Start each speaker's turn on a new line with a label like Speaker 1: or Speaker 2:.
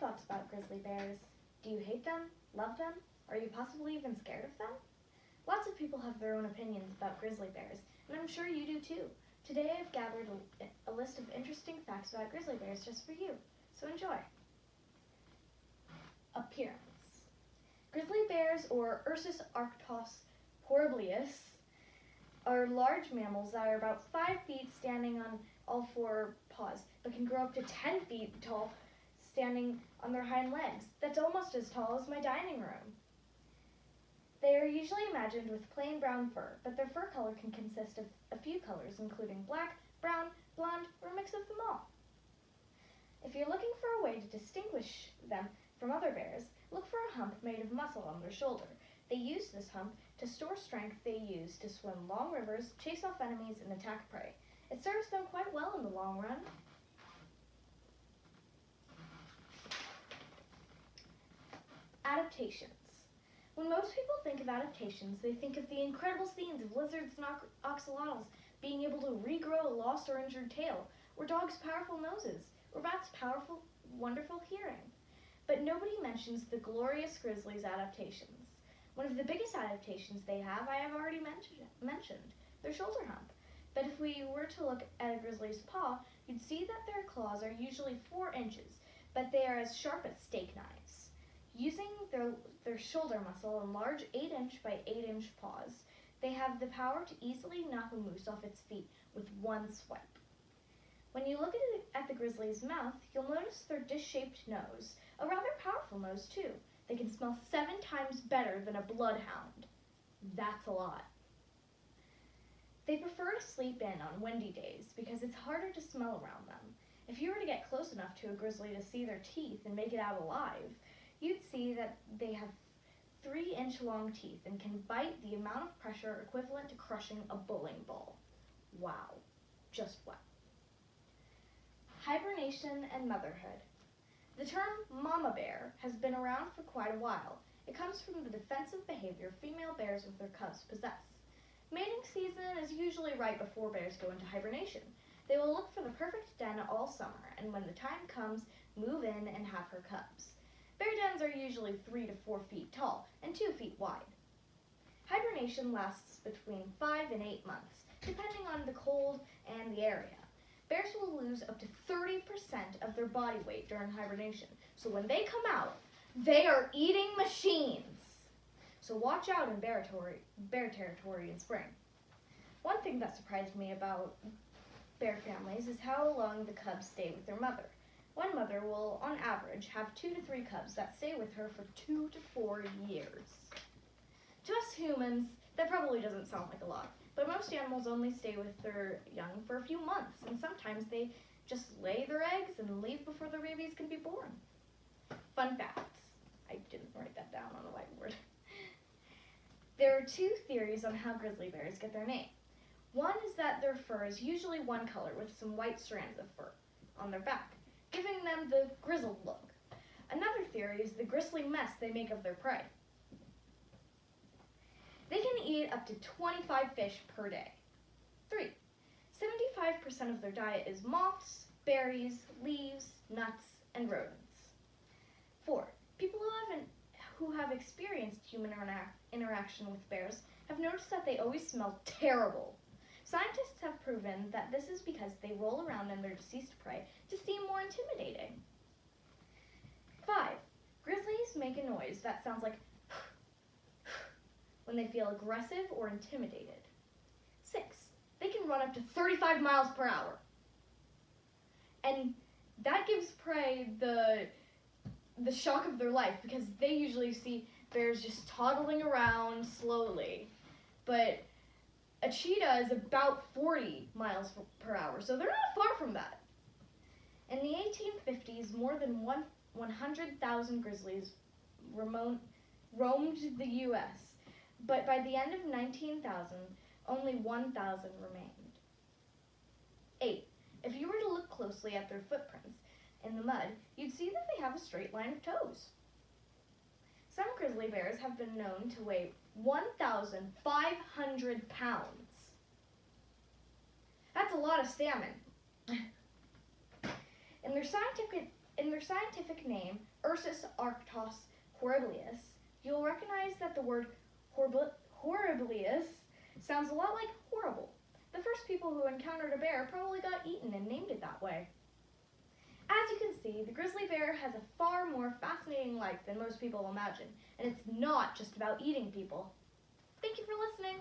Speaker 1: thoughts about grizzly bears. Do you hate them, love them, or are you possibly even scared of them? Lots of people have their own opinions about grizzly bears, and I'm sure you do too. Today I've gathered a list of interesting facts about grizzly bears just for you, so enjoy. Appearance. Grizzly bears, or Ursus arctos horribilis, are large mammals that are about 5 feet standing on all 4 paws, but can grow up to 10 feet tall standing on their hind legs. That's almost as tall as my dining room. They are usually imagined with plain brown fur, but their fur color can consist of a few colors, including black, brown, blonde, or a mix of them all. If you're looking for a way to distinguish them from other bears, look for a hump made of muscle on their shoulder. They use this hump to store strength they use to swim long rivers, chase off enemies, and attack prey. It serves them quite well in the long run. Adaptations. When most people think of adaptations, they think of the incredible scenes of lizards and axolotls being able to regrow a lost or injured tail, or dogs' powerful noses, or bats' powerful, wonderful hearing. But nobody mentions the glorious grizzly's adaptations. One of the biggest adaptations they have, I have already mentioned, their shoulder hump. But if we were to look at a grizzly's paw, you'd see that their claws are usually 4 inches, but they are as sharp as steak knives. Using their shoulder muscle and large 8-inch by 8-inch paws, they have the power to easily knock a moose off its feet with one swipe. When you look at the grizzly's mouth, you'll notice their dish-shaped nose, a rather powerful nose too. They can smell 7 times better than a bloodhound. That's a lot. They prefer to sleep in on windy days because it's harder to smell around them. If you were to get close enough to a grizzly to see their teeth and make it out alive, you'd see that they have 3-inch long teeth and can bite the amount of pressure equivalent to crushing a bowling ball. Wow. Just wow. Hibernation and motherhood. The term mama bear has been around for quite a while. It comes from the defensive behavior female bears with their cubs possess. Mating season is usually right before bears go into hibernation. They will look for the perfect den all summer, and when the time comes, move in and have her cubs. Bear dens are usually 3 to 4 feet tall and 2 feet wide. Hibernation lasts between 5 and 8 months, depending on the cold and the area. Bears will lose up to 30% of their body weight during hibernation, so when they come out, they are eating machines. So watch out in bear territory in spring. One thing that surprised me about bear families is how long the cubs stay with their mother. One mother will, on average, have 2 to 3 cubs that stay with her for 2 to 4 years. To us humans, that probably doesn't sound like a lot, but most animals only stay with their young for a few months, and sometimes they just lay their eggs and leave before their babies can be born. Fun facts. I didn't write that down on the whiteboard. There are 2 theories on how grizzly bears get their name. One is that their fur is usually one color with some white strands of fur on their back, giving them the grizzled look. Another theory is the gristly mess they make of their prey. They can eat up to 25 fish per day. 3. 75% of their diet is moths, berries, leaves, nuts, and rodents. 4. People who have experienced human interaction with bears have noticed that they always smell terrible. Scientists have proven that this is because they roll around in their deceased prey to seem more intimidating. 5. Grizzlies make a noise that sounds like when they feel aggressive or intimidated. 6. They can run up to 35 miles per hour. And that gives prey the shock of their life because they usually see bears just toddling around slowly. But a cheetah is about 40 miles per hour, so they're not far from that. In the 1850s, more than 100,000 grizzlies roamed the U.S., but by the end of 19,000, only 1,000 remained. 8. If you were to look closely at their footprints in the mud, you'd see that they have a straight line of toes. Some grizzly bears have been known to weigh 1,500 pounds. That's a lot of salmon. In their In their scientific name, Ursus arctos horribilis, you'll recognize that the word horribilis sounds a lot like horrible. The first people who encountered a bear probably got eaten and named it that way. As you can see, the grizzly bear has a far more fascinating life than most people imagine, and it's not just about eating people. Thank you for listening.